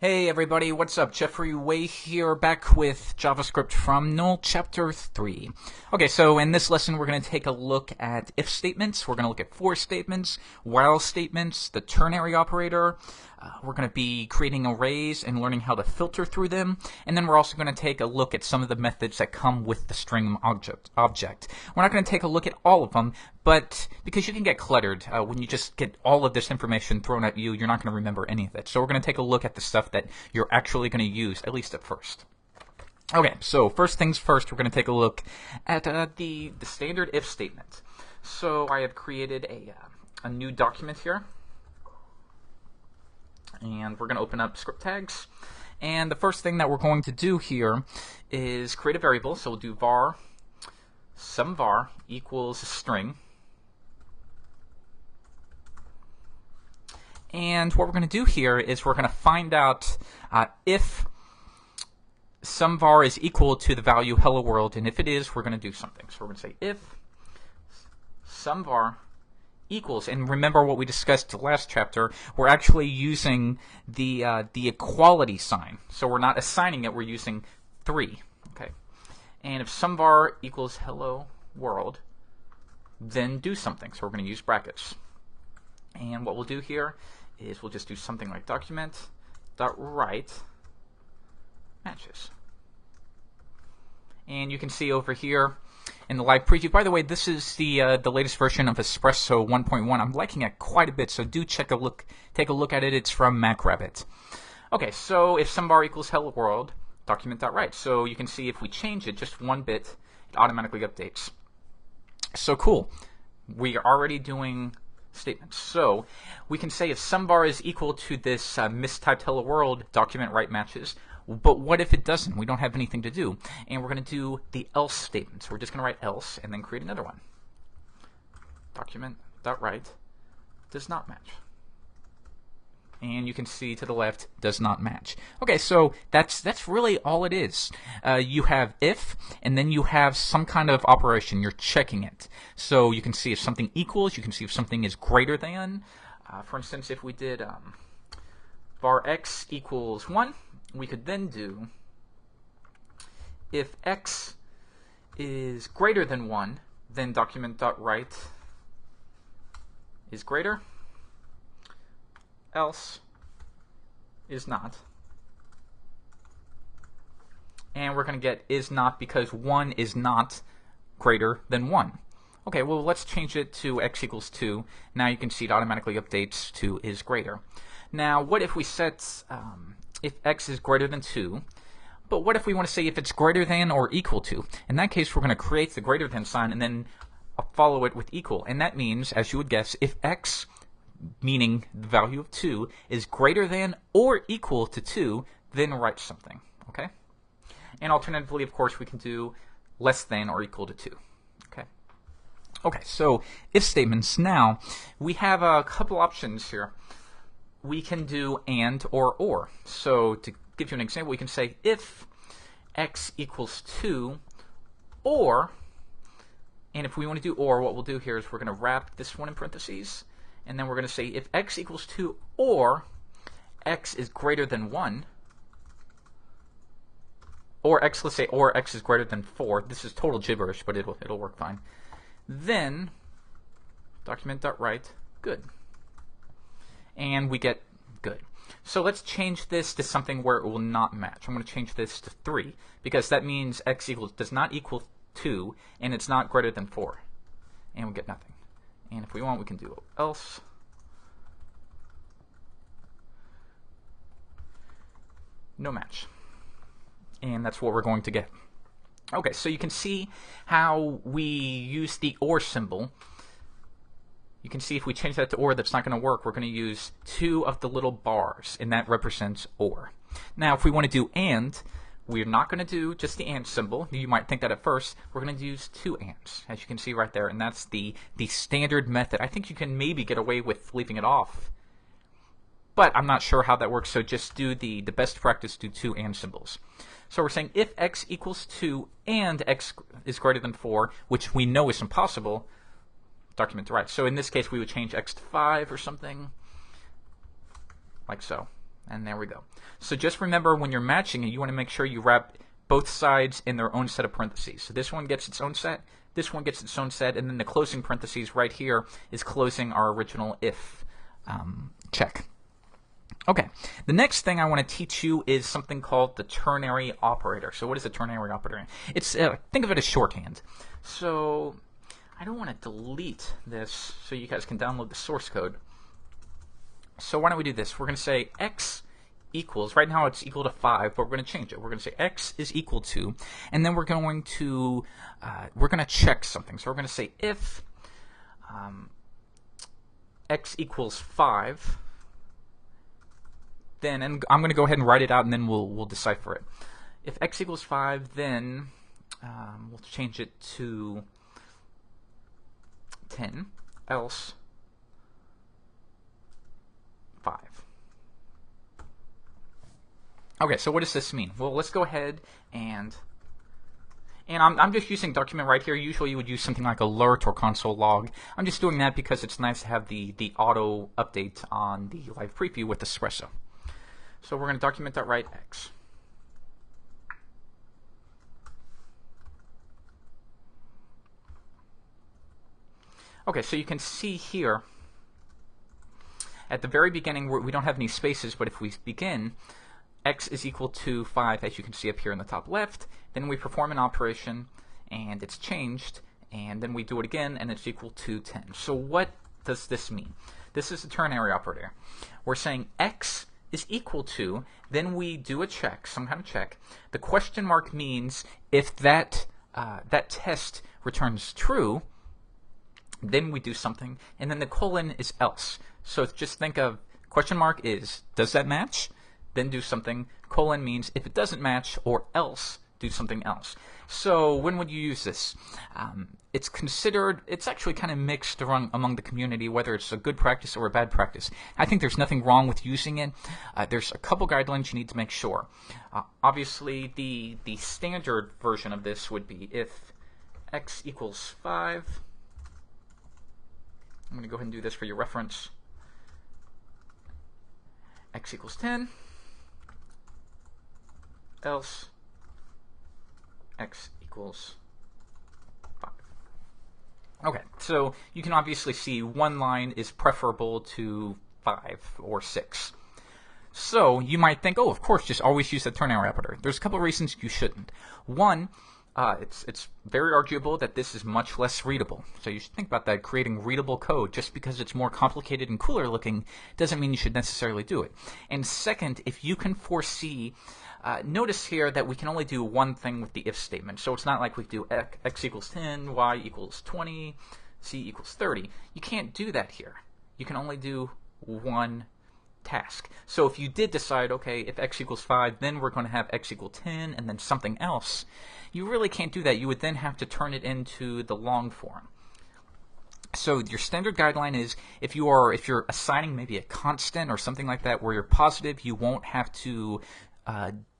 Hey everybody, what's up? Jeffrey Way here, back with JavaScript from Null Chapter 3. Okay, so in this lesson we're going to take a look at if statements, we're going to look at for statements, while statements, the ternary operator, we're going to be creating arrays and learning how to filter through them, and then we're also going to take a look at some of the methods that come with the string object. We're not going to take a look at all of them, but because you can get cluttered when you just get all of this information thrown at you, you're not going to remember any of it. So we're going to take a look at the stuff that you're actually going to use, at least at first. Okay, so first things first, we're going to take a look at the standard if statement. So I have created a new document here, and we're going to open up script tags. And the first thing that we're going to do here is create a variable. So we'll do var sum var equals a string. And what we're going to do here is we're going to find out if sum var is equal to the value hello world, and if it is, we're going to do something. So we're going to say if sum var equals, and remember what we discussed last chapter, we're actually using the equality sign. So we're not assigning it, we're using 3. Okay. And if sum var equals hello world, then do something. So we're going to use brackets. And what we'll do here is we'll just do something like document.write matches. And you can see over here in the live preview, by the way, this is the latest version of Espresso 1.1. I'm liking it quite a bit, so do take a look at it. It's from MacRabbit. Okay, so if sum var equals hello world, document.write. So you can see if we change it just one bit, it automatically updates. So cool. We are already doing statements. So we can say if sum var is equal to this mistyped hello world, document write matches. But what if it doesn't? We don't have anything to do. And we're going to do the else statement. So we're just going to write else and then create another one. Document.write does not match. And you can see to the left, does not match. Okay, so that's really all it is. You have if, and then you have some kind of operation. You're checking it. So you can see if something equals, you can see if something is greater than. For instance, if we did var x equals 1, we could then do if x is greater than 1, then document.write is greater, else is not. And we're going to get is not because 1 is not greater than 1. Okay, well, let's change it to x equals 2. Now you can see it automatically updates to is greater. Now, what if we set if x is greater than 2, but what if we want to say if it's greater than or equal to? In that case, we're going to create the greater than sign and then follow it with equal. And that means, as you would guess, if x, meaning the value of 2, is greater than or equal to 2, then write something. Okay? And alternatively, of course, we can do less than or equal to 2. Okay? Okay, so if statements. Now, we have a couple options here. We can do and or. So to give you an example, we can say if x equals 2 or, and if we want to do or, what we'll do here is we're going to wrap this one in parentheses, and then we're going to say if x equals 2 or x is greater than 1, or x, let's say or x is greater than 4. This is total gibberish, but it'll work fine. Then document.write good. And we get good. So let's change this to something where it will not match. I'm going to change this to 3 because that means x does not equal 2 and it's not greater than 4. And we get nothing. And if we want, we can do else. No match. And that's what we're going to get. Okay, so you can see how we use the or symbol. You can see if we change that to or, that's not going to work. We're going to use 2 of the little bars, and that represents or. Now, if we want to do and, we're not going to do just the and symbol. You might think that at first. We're going to use 2 ands, as you can see right there, and that's the standard method. I think you can maybe get away with leaving it off, but I'm not sure how that works, so just do the best practice, do 2 and symbols. So we're saying if x equals 2 and x is greater than 4, which we know is impossible, document.write. So in this case, we would change x to 5 or something, like so. And there we go. So just remember, when you're matching it, you want to make sure you wrap both sides in their own set of parentheses. So this one gets its own set, this one gets its own set, and then the closing parentheses right here is closing our original if check. Okay, the next thing I want to teach you is something called the ternary operator. So what is a ternary operator? It's think of it as shorthand. So I don't want to delete this so you guys can download the source code. So why don't we do this? We're going to say x equals, right now it's equal to 5, but we're going to change it. We're going to say x is equal to, and then we're going to check something. So we're going to say if x equals 5, then, and I'm going to go ahead and write it out, and then we'll decipher it. If x equals 5, then we'll change it to 10, else 5. Okay, so what does this mean? Well, let's go ahead and I'm just using document right here. Usually you would use something like alert or console log. I'm just doing that because it's nice to have the auto update on the live preview with Espresso. So we're going to document that write x. Okay, so you can see here at the very beginning we don't have any spaces, but if we begin, x is equal to 5, as you can see up here in the top left. Then we perform an operation, and it's changed, and then we do it again, and it's equal to 10. So what does this mean? This is the ternary operator. We're saying x is equal to, then we do a check, some kind of check. The question mark means if that test returns true, then we do something, and then the colon is else. So just think of question mark is, does that match? Then do something. Colon means if it doesn't match, or else do something else. So when would you use this? It's considered, it's actually kind of mixed among the community, whether it's a good practice or a bad practice. I think there's nothing wrong with using it. There's a couple guidelines you need to make sure. Obviously, the standard version of this would be if x equals 5. I'm going to go ahead and do this for your reference. X equals 10. Else x equals 5. Okay, so you can obviously see one line is preferable to 5 or 6. So you might think, oh, of course, just always use the ternary operator. There's a couple of reasons you shouldn't. One, it's very arguable that this is much less readable. So you should think about that. Creating readable code, just because it's more complicated and cooler looking, doesn't mean you should necessarily do it. And second, if you can foresee, notice here that we can only do one thing with the if statement. So it's not like we do x equals 10, y equals 20, c equals 30. You can't do that here. You can only do one task. So if you did decide, okay, if x equals 5, then we're going to have x equal 10 and then something else, you really can't do that. You would then have to turn it into the long form. So your standard guideline is if you're assigning maybe a constant or something like that where you're positive you won't have to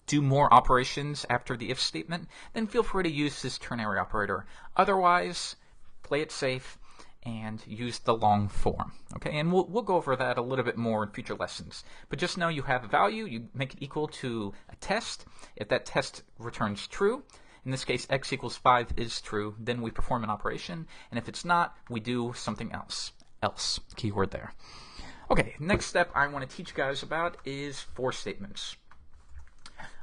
do more operations after the if statement, then feel free to use this ternary operator. Otherwise, play it safe and use the long form. Okay, and we'll go over that a little bit more in future lessons. But just know you have a value, you make it equal to a test. If that test returns true, in this case x equals 5 is true, then we perform an operation, and if it's not, we do something else. Else, keyword there. Okay, next step I want to teach you guys about is for statements.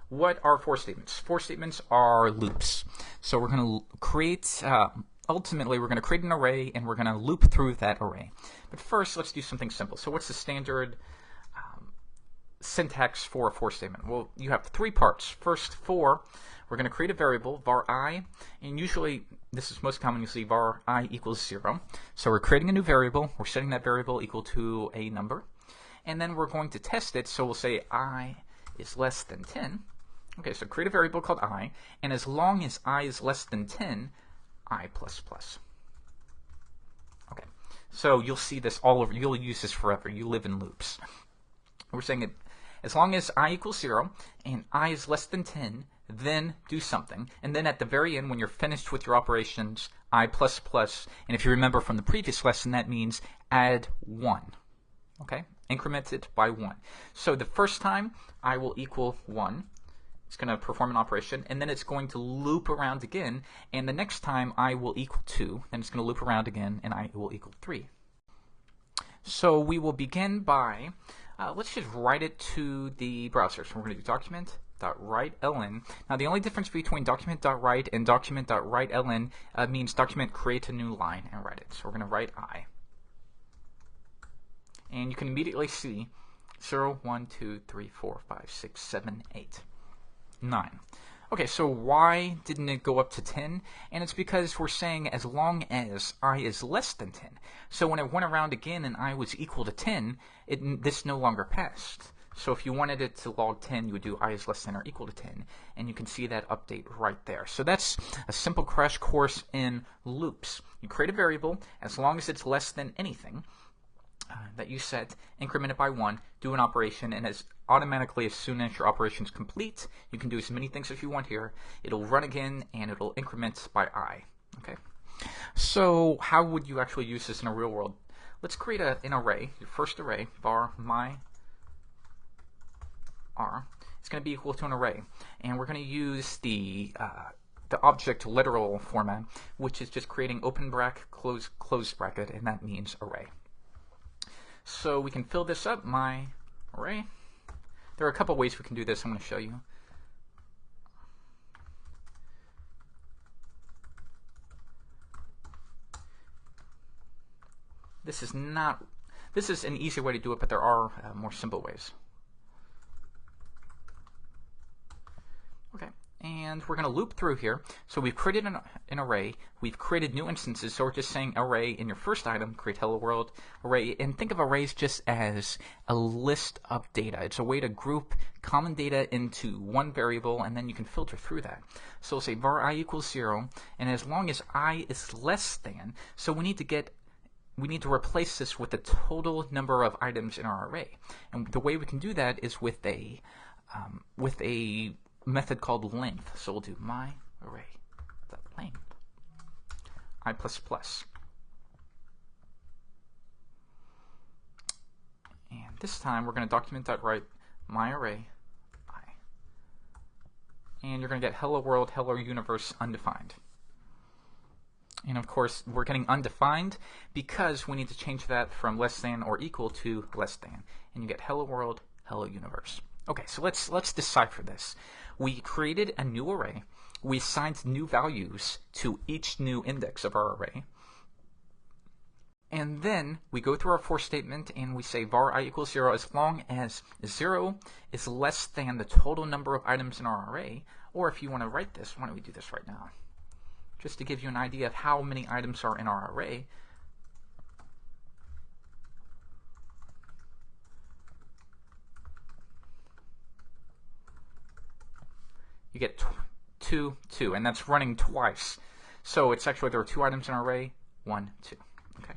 What are for statements? For statements are loops. So we're going to create ultimately, we're going to create an array, and we're going to loop through that array. But first, let's do something simple. So what's the standard syntax for a for statement? Well, you have 3 parts. First, for, we're going to create a variable, var I, and usually, this is most common, you see var I equals 0. So we're creating a new variable. We're setting that variable equal to a number. And then we're going to test it, so we'll say I is less than 10. Okay, so create a variable called I, and as long as I is less than 10, I++. Okay, so you'll see this all over. You'll use this forever. You live in loops. We're saying it as long as I equals 0 and I is less than 10, then do something. And then at the very end, when you're finished with your operations, I++, and if you remember from the previous lesson, that means add 1. Okay, increment it by 1. So the first time I will equal 1. It's going to perform an operation, and then it's going to loop around again, and the next time I will equal 2, then it's going to loop around again, and I will equal 3. So we will begin by, let's just write it to the browser. So we're going to do document.writeln. Now the only difference between document.write and document.writeln means document create a new line and write it. So we're going to write I. And you can immediately see 0, 1, 2, 3, 4, 5, 6, 7, 8. 9. Okay, so why didn't it go up to 10? And it's because we're saying as long as I is less than 10. So when it went around again and I was equal to 10, this no longer passed. So if you wanted it to log 10, you would do I is less than or equal to 10. And you can see that update right there. So that's a simple crash course in loops. You create a variable as long as it's less than anything that you set, increment it by 1, do an operation, and as soon as your operation is complete, you can do as many things as you want here. It'll run again, and it'll increment by I. Okay. So how would you actually use this in a real world? Let's create an array, your first array, var my r. It's going to be equal to an array, and we're going to use the object literal format, which is just creating open bracket, close bracket, and that means array. So we can fill this up, my array. There are a couple ways we can do this. I'm going to show you. This is an easy way to do it, but there are more simple ways. Okay. And we're going to loop through here. So we've created an array. We've created new instances. So we're just saying array in your first item, create hello world array. And think of arrays just as a list of data. It's a way to group common data into one variable, and then you can filter through that. So we'll say var I equals 0, and as long as I is less than, so we need to replace this with the total number of items in our array. And the way we can do that is with a method called length. So we'll do my array length I++. And this time we're going to document.write my array I. And you're going to get hello world, hello universe undefined. And of course we're getting undefined because we need to change that from less than or equal to less than. And you get hello world, hello universe. Okay, so let's decipher this. We created a new array. We assigned new values to each new index of our array. And then we go through our for statement and we say var I equals 0 as long as 0 is less than the total number of items in our array. Or if you want to write this, why don't we do this right now? Just to give you an idea of how many items are in our array. You get 2, 2, and that's running twice. So it's actually, there are 2 items in our array, 1, 2. Okay.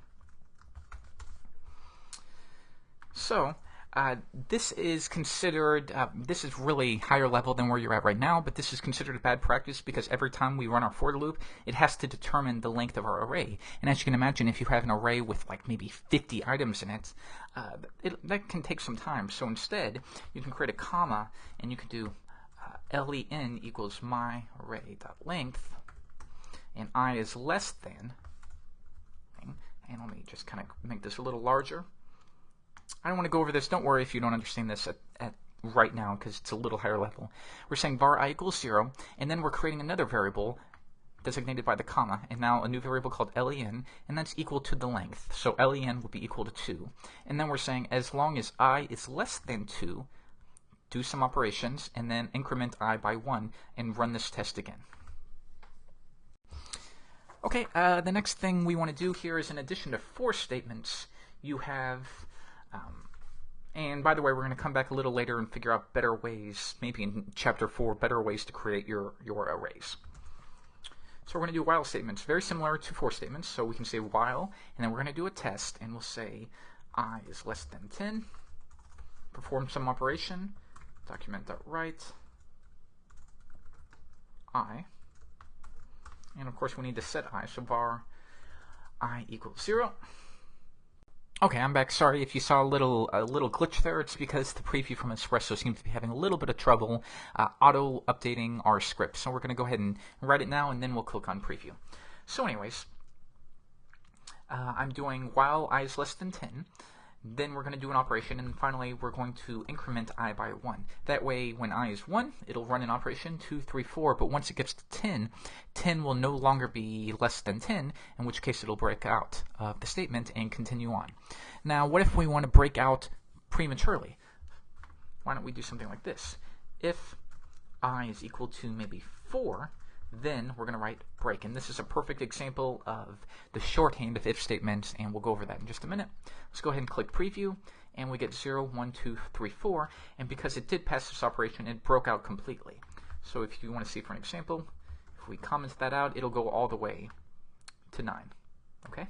So this is considered, this is really higher level than where you're at right now, but this is considered a bad practice because every time we run our for loop, it has to determine the length of our array. And as you can imagine, if you have an array with like maybe 50 items in it, that can take some time. So instead, you can create a comma, and you can do len equals my array.length, and I is less than, and let me just kind of make this a little larger. I don't want to go over this. Don't worry if you don't understand this at right now because it's a little higher level. We're saying var I equals 0, and then we're creating another variable designated by the comma, and now a new variable called len, and that's equal to the length. So len will be equal to 2. And then we're saying as long as I is less than 2, do some operations, and then increment I by 1, and run this test again. Okay, the next thing we want to do here is, in addition to for statements, you have, and by the way, we're going to come back a little later and figure out better ways, maybe in chapter 4, better ways to create your arrays. So we're going to do while statements, very similar to for statements. So we can say while, and then we're going to do a test, and we'll say I is less than 10, perform some operation, document.write I, and of course we need to set I, so var I equals 0, Okay, I'm back. Sorry if you saw a little glitch there. It's because the preview from Espresso seems to be having a little bit of trouble auto updating our script. So we're going to go ahead and write it now, and then we'll click on preview. So anyways, I'm doing while I is less than 10. Then we're going to do an operation, and finally we're going to increment I by 1. That way, when I is 1, it'll run an operation 2, 3, 4, but once it gets to 10, 10 will no longer be less than 10, in which case it'll break out of the statement and continue on. Now, what if we want to break out prematurely? Why don't we do something like this? If I is equal to maybe 4, then we're going to write break. And this is a perfect example of the shorthand of if statements, and we'll go over that in just a minute. Let's go ahead and click preview, and we get 0, 1, 2, 3, 4. And because it did pass this operation, it broke out completely. So if you want to see for an example, if we comment that out, it'll go all the way to 9. Okay?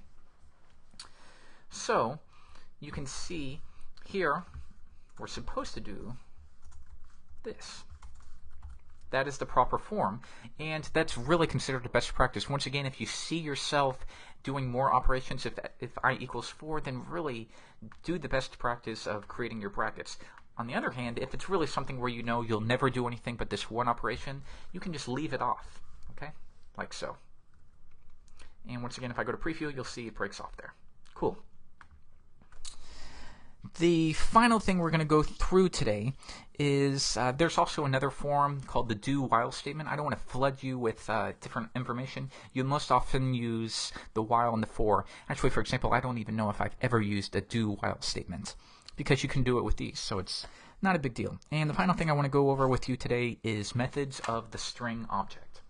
So you can see here we're supposed to do this. That is the proper form, and that's really considered the best practice. Once again, if you see yourself doing more operations, if I equals 4, then really do the best practice of creating your brackets. On the other hand, if it's really something where you know you'll never do anything but this one operation, you can just leave it off, okay? Like so. And once again, if I go to preview, you'll see it breaks off there. Cool. The final thing we're going to go through today is there's also another form called the do while statement. I don't want to flood you with different information. You most often use the while and the for. Actually, for example, I don't even know if I've ever used a do while statement because you can do it with these, so it's not a big deal. And the final thing I want to go over with you today is methods of the string object.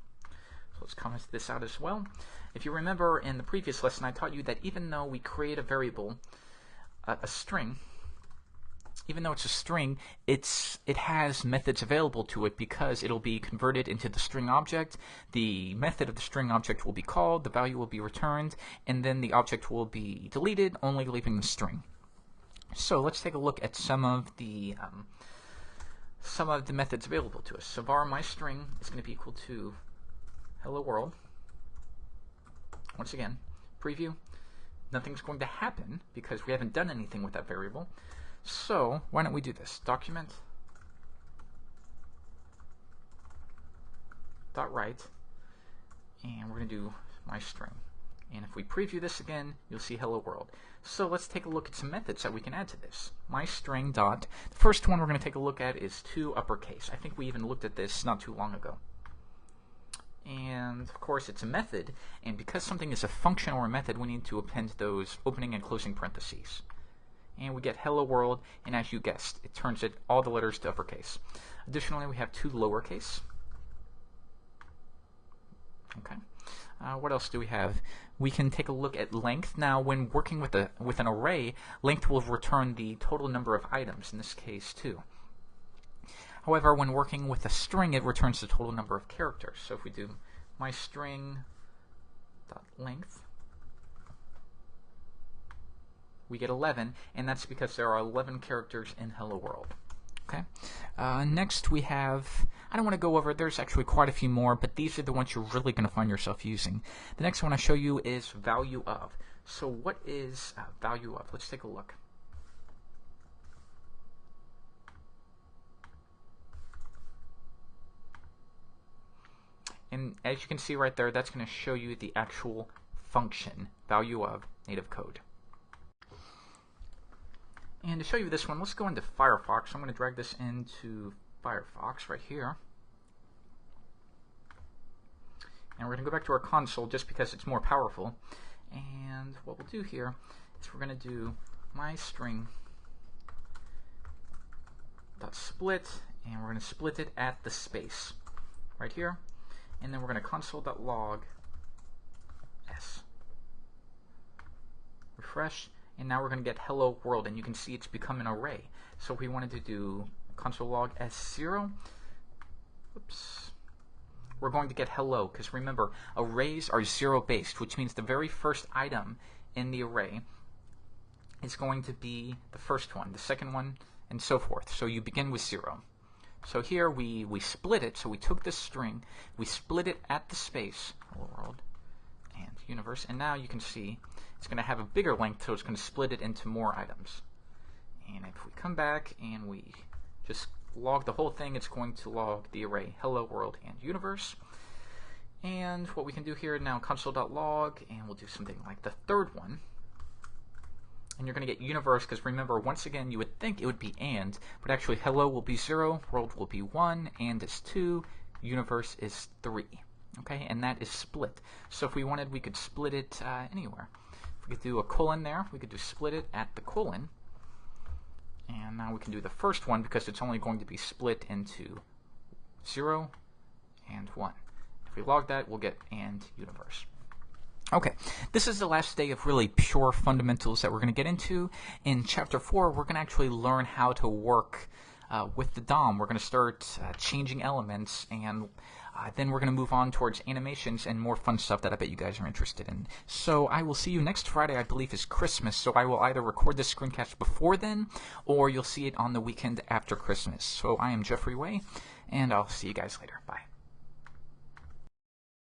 So let's comment this out as well. If you remember in the previous lesson, I taught you that even though we create a variable, a string, even though it's a string, it has methods available to it because it'll be converted into the string object. The method of the string object will be called, the value will be returned, and then the object will be deleted, only leaving the string. So let's take a look at some of the methods available to us. So var my string is going to be equal to hello world. Once again, preview. Nothing's going to happen because we haven't done anything with that variable. So why don't we do this? Document dot write, and we're going to do my string. And if we preview this again, you'll see hello world. So let's take a look at some methods that we can add to this. My string dot. The first one we're going to take a look at is to uppercase. I think we even looked at this not too long ago. And of course it's a method, and because something is a function or a method, we need to append those opening and closing parentheses. And we get hello world, and as you guessed, it turns all the letters to uppercase. Additionally, we have to lowercase. Okay. What else do we have? We can take a look at length. Now, when working with an array, length will return the total number of items, in this case 2. However, when working with a string, it returns the total number of characters. So if we do my string dot length, we get 11, and that's because there are 11 characters in hello world. Okay. Next we have, I don't want to go over, there's actually quite a few more, but these are the ones you're really going to find yourself using. The next one I show you is value of. So what is value of? Let's take a look. And as you can see right there, that's going to show you the actual function, value of native code. And to show you this one, let's go into Firefox. I'm going to drag this into Firefox right here. And we're going to go back to our console just because it's more powerful. And what we'll do here is we're going to do my string dot split, and we're going to split it at the space right here. And then we're going to console.log s. Refresh, and now we're going to get hello world, and you can see it's become an array. So if we wanted to do console.log s0, oops, we're going to get hello, because remember, arrays are 0 based, which means the very first item in the array is going to be the first one, the second one, and so forth. So you begin with 0. So here we split it, so we took this string, we split it at the space, hello world, and universe, and now you can see it's going to have a bigger length, so it's going to split it into more items. And if we come back and we just log the whole thing, it's going to log the array hello world and universe. And what we can do here now, console.log, and we'll do something like the third one. And you're going to get universe, because remember, once again, you would think it would be and, but actually hello will be 0, world will be 1, and is 2, universe is 3. Okay, and that is split. So if we wanted, we could split it anywhere. If we could do a colon there, we could do split it at the colon. And now we can do the first one because it's only going to be split into 0 and 1. If we log that, we'll get and universe. Okay, this is the last day of really pure fundamentals that we're going to get into. In Chapter 4, we're going to actually learn how to work with the DOM. We're going to start changing elements, and then we're going to move on towards animations and more fun stuff that I bet you guys are interested in. So I will see you next Friday, I believe is Christmas, so I will either record this screencast before then, or you'll see it on the weekend after Christmas. So I am Jeffrey Way, and I'll see you guys later. Bye.